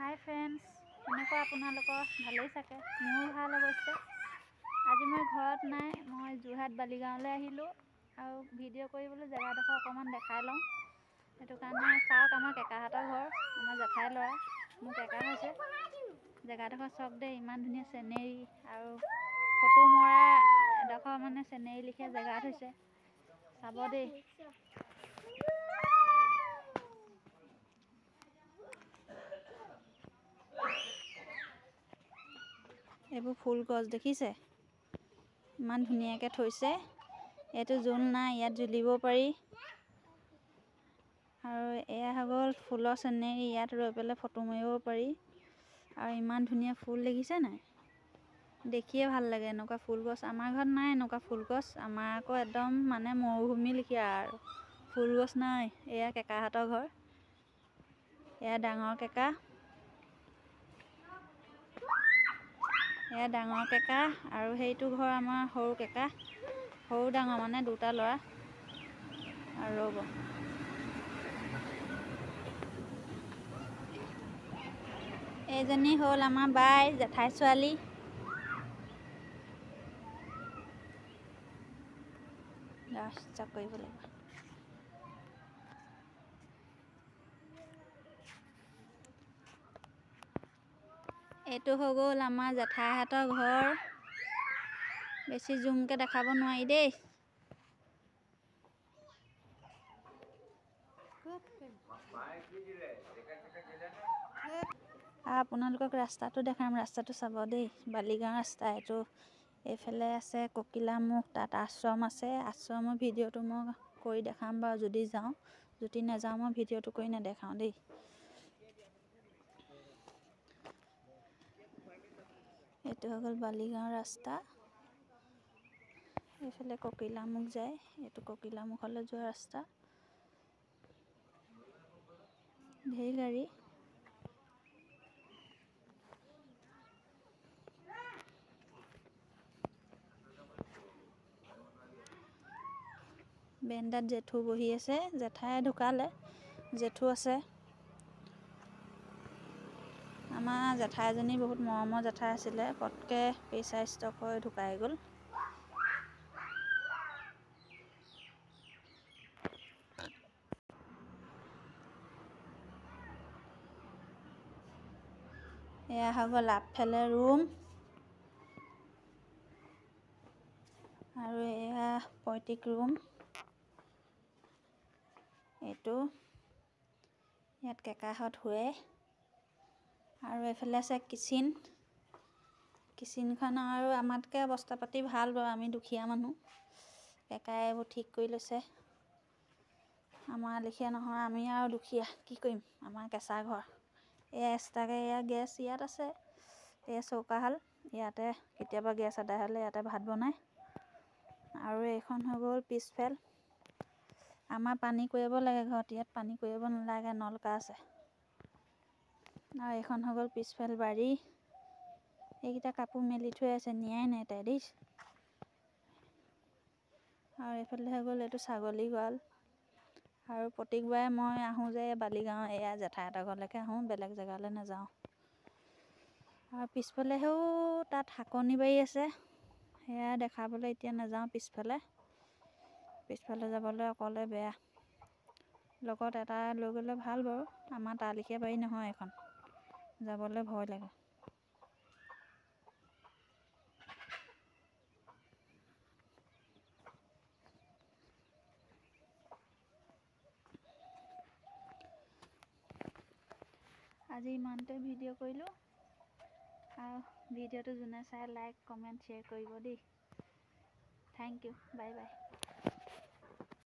হাই friends, কেনেকুৱা আপোনালোকৰ? ভালেই চাগে, মোৰো ভাল অৱশ্যে। আজি মই ঘৰত নাই, মই যোৰহাট বালিগাঁৱলৈ আহিলোঁ আৰু ভিডিঅ' কৰিবলৈ জেগাডোখৰ অকণমান দেখাই লওঁ। সেইটো কাৰণে চাওক, আমাৰ কেকাহঁতৰ ঘৰ, আমাৰ জেঠাই ল'ৰা, মোৰ কেকা হৈছে। জেগাডোখৰ চাওক দেই, ইমান ধুনীয়া চিনেৰী আৰু ফটো মৰা এডোখৰ মানে চিনেৰী লিখীয়া জেগাত হৈছে, চাব দেই। এইবোৰ ফুল গছ দেখিছে, ইমান ধুনীয়াকৈ থৈছে। এইটো জোল নাই, ইয়াত জুলিব পাৰি। আৰু এয়া হৈ গ'ল ফুলৰ চিনেৰী, ইয়াত ৰৈ পেলাই ফটো মাৰিব পাৰি। আৰু ইমান ধুনীয়া ফুল দেখিছে নাই, দেখিয়ে ভাল লাগে এনেকুৱা ফুল গছ। আমাৰ ঘৰত নাই এনেকুৱা ফুল গছ, আমাৰ আকৌ একদম মানে মৰুভূমি লিখীয়া আৰু ফুল গছ নাই। এয়া কেকাহঁতৰ ঘৰ, এয়া ডাঙৰ কেকা, এয়া ডাঙৰ কেকা আৰু সেইটো ঘৰ আমাৰ সৰু কেকা, সৰু ডাঙৰ মানে দুটা ল'ৰা। আৰু ৰ'ব, এইজনী হ'ল আমাৰ বাই, জেঠাই ছোৱালী। চাক কৰিব লাগিব। এইটো হৈ গ'ল আমাৰ জেঠাইহঁতৰ ঘৰ। বেছি জুমকৈ দেখাব নোৱাৰি দেই। আপোনালোকক ৰাস্তাটো দেখাম, ৰাস্তাটো চাব দেই। বালিগাঁও ৰাস্তা এইটো। এইফালে আছে ককিলামুখ, তাত আশ্ৰম আছে। আশ্ৰমৰ ভিডিঅ'টো মই কৰি দেখাম বাৰু যদি যাওঁ, যদি নাযাওঁ মই ভিডিঅ'টো কৰি নেদেখাওঁ দেই। এইটো হৈ গ'ল বালিগাঁও ৰাস্তা, এইফালে ককিলামুখ যায়, এইটো ককিলামুখলৈ যোৱা ৰাস্তা। ঢেৰ গাড়ী। বেন্দাত জেঠু বহি আছে, জেঠাই ঢুকালে, জেঠু আছে। আমাৰ জেঠাইজনী বহুত মৰমৰ জেঠাই আছিলে, পটকৈ প্ৰেছাৰ ষ্ট্ৰক হৈ ঢুকাই গ'ল। এয়া হৈ গ'ল আগফালে ৰুম, আৰু এয়া পৈতৃক ৰুম। এইটো ইয়াত কেকাহঁত শুৱে। আৰু এইফালে আছে কিচেন। কিচেনখন আৰু আমাতকৈ অৱস্থা পাতি ভাল বাৰু, আমি দুখীয়া মানুহ। কেকাই এইবোৰ ঠিক কৰি লৈছে। আমাৰ লেখীয়া নহয়, আমি আৰু দুখীয়া, কি কৰিম, আমাৰ কেঁচা ঘৰ। এয়া এক্সট্ৰাকৈ এয়া গেছ ইয়াত আছে, এয়া চৌকাশাল, ইয়াতে কেতিয়াবা গেছ আদায় হ'লে ইয়াতে ভাত বনায়। আৰু এইখন হৈ গ'ল পিছফাল। আমাৰ পানী কৰিব লাগে ঘৰত, ইয়াত পানী কৰিব নালাগে, নলকা আছে। আৰু এইখন হৈ গ'ল পিছফাল বাৰী। এইকেইটা কাপোৰ মেলি থৈ আছে, নিয়াই নাই তাই দেই। আৰু এইফালে হৈ গ'ল এইটো ছাগলী গঁৰাল। আৰু প্ৰত্যেকবাৰে মই আহোঁ যে বালিগাঁও এয়া জেঠাইহঁতৰ ঘৰলৈকে আহোঁ, বেলেগ জেগালৈ নাযাওঁ। আৰু পিছফালেও তাত শাকনি বাৰী আছে, সেয়া দেখাবলৈ এতিয়া নাযাওঁ। পিছফালে যাবলৈ অকলে বেয়া, লগত এটা লৈ গ'লে ভাল বাৰু। আমাৰ তালিখীয়া বাৰী নহয় এখন, যাবলৈ ভয় লাগে। আজি ইমানতে ভিডিঅ' কৰিলোঁ, আৰু ভিডিঅ'টো যোনে চাই লাইক কমেণ্ট শ্বেয়াৰ কৰিব দেই। Thank you, bye by.